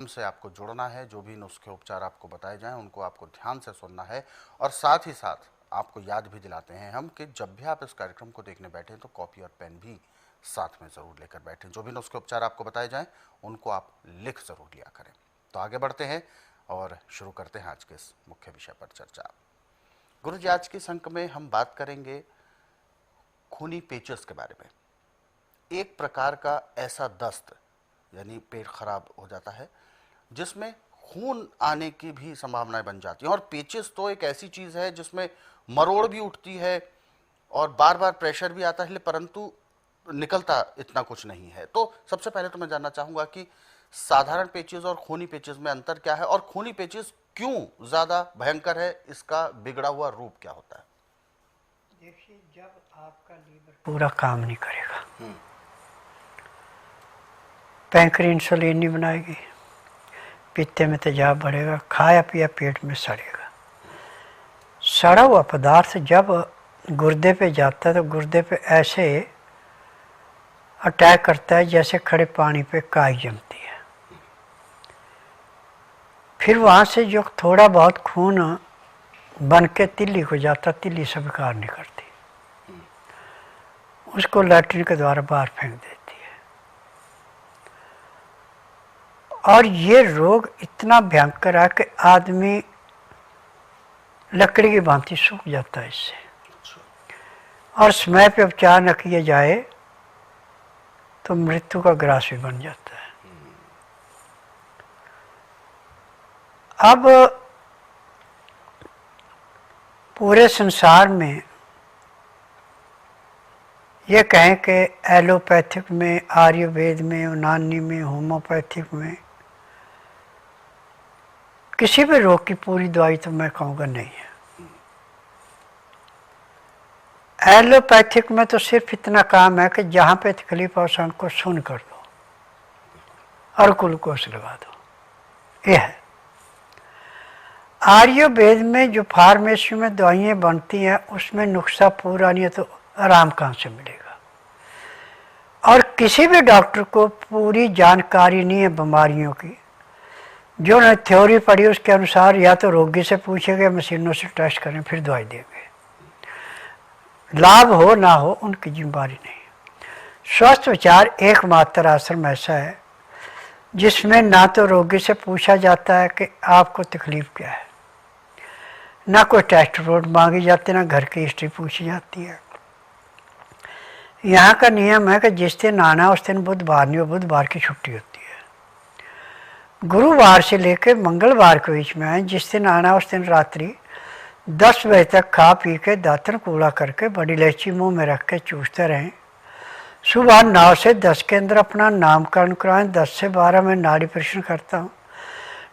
से आपको जुड़ना है। जो भी नुस्खे उपचार आपको बताए जाएं उनको आपको ध्यान से सुनना है और साथ ही साथ आपको याद भी दिलाते हैं हम कि जब भी आप इस कार्यक्रम को देखने बैठें तो कॉपी और पेन भी साथ में ज़रूर लेकर बैठें। जो भी नुस्खे उपचार आपको बताए जाएं उनको आप लिख ज़रूर लिया करें। तो आगे बढ़ते हैं और शुरू करते हैं आज के इस मुख्य विषय पर चर्चा। गुरु जी, आज के इस अंक में हम बात करेंगे खूनी पेचिश के बारे में। एक प्रकार का ऐसा दस्त यानी पेट खराब हो जाता है जिसमें खून आने की भी संभावनाएं बन जाती हैं। और पेचिश तो एक ऐसी चीज़ है जिसमें मरोड़ भी उठती है और बार बार प्रेशर भी आता है, परंतु निकलता इतना कुछ नहीं है। तो सबसे पहले तो मैं जानना चाहूँगा कि साधारण पेचिश और खूनी पेचिश में अंतर क्या है और खूनी पेचिश क्यों ज़्यादा भयंकर है, इसका बिगड़ा हुआ रूप क्या होता है? देखिए, जब आपका लीवर पूरा काम नहीं करेगा, पैंक्री इंसुलिन नहीं बनाएगी, पित्ते में तेजाब बढ़ेगा, खाया पिया पेट में सड़ेगा। सड़ा हुआ पदार्थ जब गुर्दे पे जाता है तो गुर्दे पे ऐसे अटैक करता है जैसे खड़े पानी पे काई जमती है। फिर वहाँ से जो थोड़ा बहुत खून बन के तिल्ली को जाता, तिल्ली स्वीकार नहीं करती, उसको लैट्रिन के द्वारा बाहर फेंक देती है। और ये रोग इतना भयंकर है कि आदमी लकड़ी की भांति सूख जाता है इससे, और समय पे उपचार न किया जाए तो मृत्यु का ग्रास भी बन जाता है। अब पूरे संसार में ये कहें कि एलोपैथिक में, आयुर्वेद में, यूनानी में, होम्योपैथिक में किसी भी रोग की पूरी दवाई तो मैं कहूँगा नहीं है। एलोपैथिक में तो सिर्फ इतना काम है कि जहाँ पे तकलीफ हो उनको सुन कर दो और ग्लूकोज लगा दो, ये है। आयुर्वेद में जो फार्मेसी में दवाइयाँ बनती हैं उसमें नुस्खा पूरा नहीं है तो आराम कहाँ से मिलेगा। और किसी भी डॉक्टर को पूरी जानकारी नहीं है बीमारियों की। जो ने थ्योरी पढ़ी उसके अनुसार या तो रोगी से पूछेंगे, मशीनों से टेस्ट करें, फिर दवाई देंगे। लाभ हो ना हो उनकी जिम्मेदारी नहीं। स्वस्थ विचार एकमात्र आश्रम ऐसा है जिसमें ना तो रोगी से पूछा जाता है कि आपको तकलीफ क्या है, ना कोई टेस्ट रिपोर्ट मांगी जाती, ना घर की हिस्ट्री पूछी जाती है। यहाँ का नियम है कि जिस दिन आना उस दिन बुधवार नहीं हो, बुधवार की छुट्टी होती है। गुरुवार से लेकर मंगलवार के बीच में है, जिस दिन आना उस दिन रात्रि 10 बजे तक खा पी के दातन कूड़ा करके बड़ी इलायची मुंह में रख के चूसते रहें। सुबह 9 से 10 के अंदर अपना नामकरण कराएं। 10 से 12 में नाड़ी परीक्षण करता हूँ।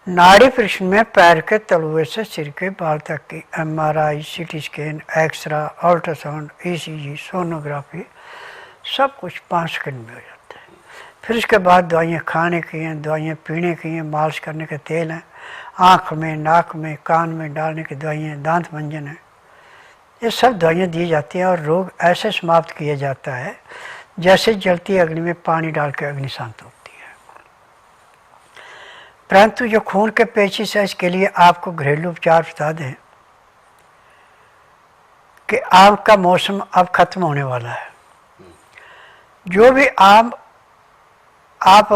नाड़ी परीक्षण में पैर के तलुए से सिर के बाल तक की MRI, CT scan, x-ray, ultrasound, ECG, sonography सब कुछ 5 सेकंड में हो जाता है। फिर उसके बाद दवाइयाँ खाने की हैं, दवाइयाँ पीने की हैं, मालिश करने के तेल हैं, आँख में, नाक में, कान में डालने की दवाइयाँ, दांत मंजन है, ये सब दवाइयाँ दी जाती हैं। और रोग ऐसे समाप्त किया जाता है जैसे जलती अग्नि में पानी डाल के अग्नि शांत होती है। परंतु जो खून के पेचिश है इसके लिए आपको घरेलू उपचार बता दें कि आम का मौसम अब खत्म होने वाला है। जो भी आम आप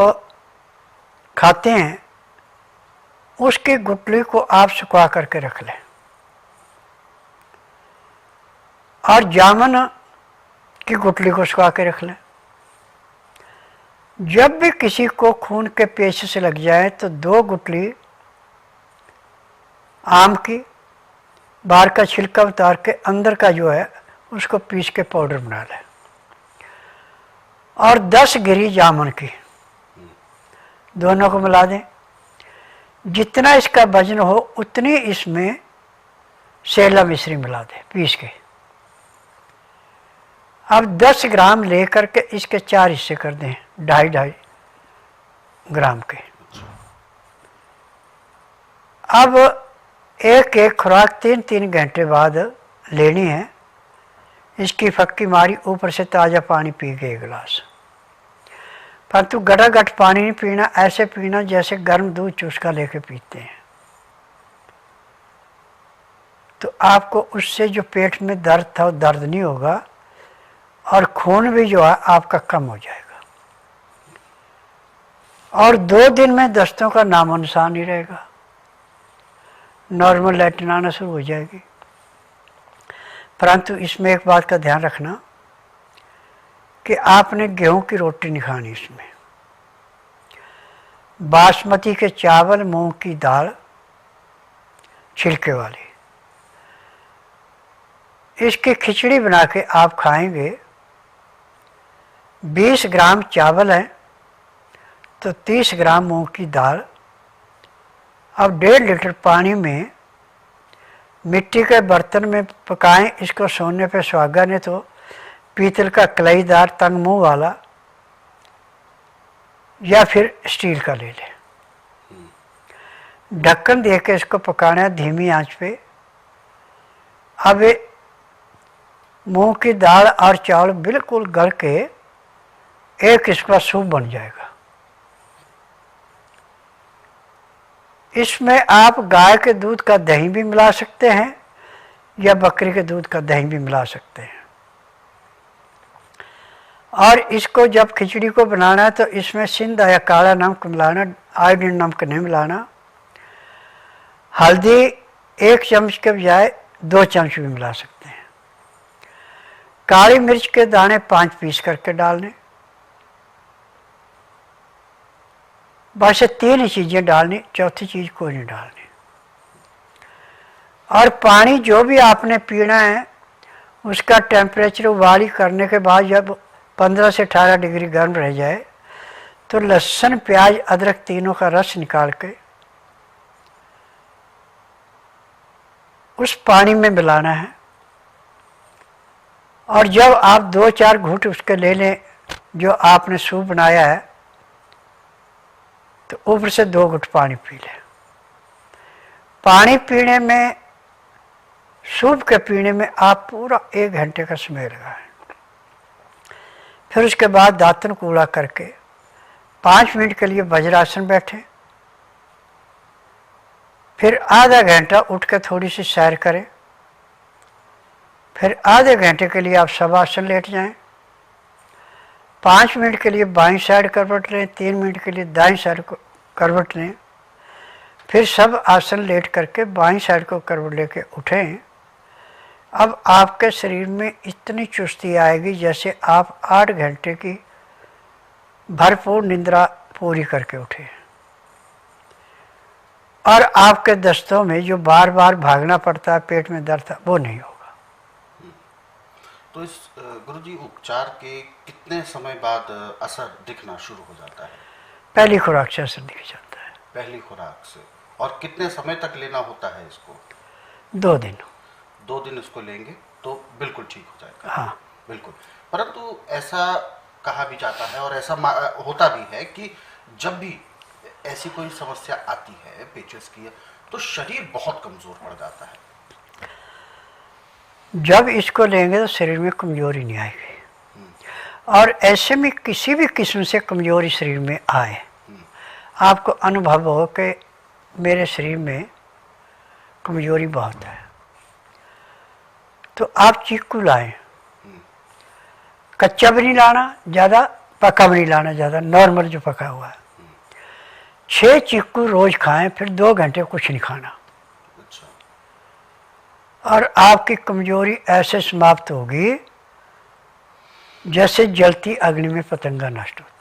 खाते हैं उसकी गुठली को आप सुखा करके रख लें, और जामुन की गुठली को सुखा के रख लें। जब भी किसी को खून के पेचिश से लग जाए तो 2 गुठली आम की बाहर का छिलका उतार के अंदर का जो है उसको पीस के पाउडर बना लें, और 10 गिरी जामुन की दोनों को मिला दें। जितना इसका वजन हो उतनी इसमें सेला मिश्री मिला दें पीस के। अब 10 ग्राम लेकर के इसके 4 हिस्से कर दें, 2.5 ग्राम के। अब एक एक खुराक 3-3 घंटे बाद लेनी है। इसकी फक्की मारी, ऊपर से ताज़ा पानी पी के 1 गिलास। परंतु गटागट पानी नहीं पीना, ऐसे पीना जैसे गर्म दूध चुस्का लेके पीते हैं। तो आपको उससे जो पेट में दर्द था वो दर्द नहीं होगा और खून भी जो है आपका कम हो जाएगा और 2 दिन में दस्तों का नामो निशान नहीं रहेगा, नॉर्मल लैट्रिन आना शुरू हो जाएगी। परंतु इसमें एक बात का ध्यान रखना कि आपने गेहूं की रोटी नहीं खानी, इसमें बासमती के चावल, मूंग की दाल छिलके वाली, इसकी खिचड़ी बना के आप खाएंगे। 20 ग्राम चावल है तो 30 ग्राम मूंग की दाल, अब 1.5 लीटर पानी में मिट्टी के बर्तन में पकाएं। इसको सोने पे सुहागा ने तो पीतल का कलाईदार तंग मुंह वाला या फिर स्टील का ले लें, ढक्कन दे के इसको पकाना है धीमी आंच पे। अब ये मूंग की दाल और चावल बिल्कुल गल के एक इसका सूप बन जाएगा। इसमें आप गाय के दूध का दही भी मिला सकते हैं या बकरी के दूध का दही भी मिला सकते हैं। और इसको जब खिचड़ी को बनाना है तो इसमें सिंधा या काला नमक मिलाना, आयोडीन नमक नहीं मिलाना। हल्दी 1 चम्मच के बजाय 2 चम्मच भी मिला सकते हैं। काली मिर्च के दाने 5 पीस करके डालने। बस 3 ही चीज़ें डालनी, चौथी चीज़ कोई नहीं डालनी। और पानी जो भी आपने पीना है उसका टेम्परेचर उबाली करने के बाद जब 15 से 18 डिग्री गर्म रह जाए तो लहसुन, प्याज, अदरक तीनों का रस निकाल के उस पानी में मिलाना है। और जब आप 2-4 घूंट उसके ले लें जो आपने सूप बनाया है तो ऊपर से 2 घूंट पानी पी लें। पानी पीने में, सूप के पीने में आप पूरा 1 घंटे का समय लगाएं। फिर उसके बाद दांतन कूड़ा करके 5 मिनट के लिए वज्रासन बैठें। फिर आधा घंटा उठ के थोड़ी सी सैर करें। फिर आधे घंटे के लिए आप शवासन लेट जाएं। 5 मिनट के लिए बाईं साइड करवट लें, 3 मिनट के लिए दाईं साइड को करवट लें। फिर सब आसन लेट करके बाईं साइड को करवट लेके उठें। अब आपके शरीर में इतनी चुस्ती आएगी जैसे आप 8 घंटे की भरपूर निद्रा पूरी करके उठे। और आपके दस्तों में जो बार बार भागना पड़ता है, पेट में दर्द था, वो नहीं होगा। तो इस गुरुजी उपचार के कितने समय बाद असर दिखना शुरू हो जाता है? पहली खुराक से असर दिख जाता है। पहली खुराक से। और कितने समय तक लेना होता है इसको? 2 दिन। 2 दिन इसको लेंगे तो बिल्कुल ठीक हो जाएगा। हाँ बिल्कुल। परंतु ऐसा कहा भी जाता है और ऐसा होता भी है कि जब भी ऐसी कोई समस्या आती है पेचिस की, तो शरीर बहुत कमजोर पड़ जाता है। जब इसको लेंगे तो शरीर में कमजोरी नहीं आएगी। और ऐसे में किसी भी किस्म से कमजोरी शरीर में आए, आपको अनुभव हो कि मेरे शरीर में कमजोरी बहुत है, तो आप चीकू लाएं। कच्चा भी नहीं लाना ज़्यादा, पका भी नहीं लाना ज़्यादा, नॉर्मल जो पका हुआ है। 6 चीकू रोज खाएं, फिर 2 घंटे कुछ नहीं खाना। और आपकी कमजोरी ऐसे समाप्त होगी जैसे जलती अग्नि में पतंगा नष्ट होता है।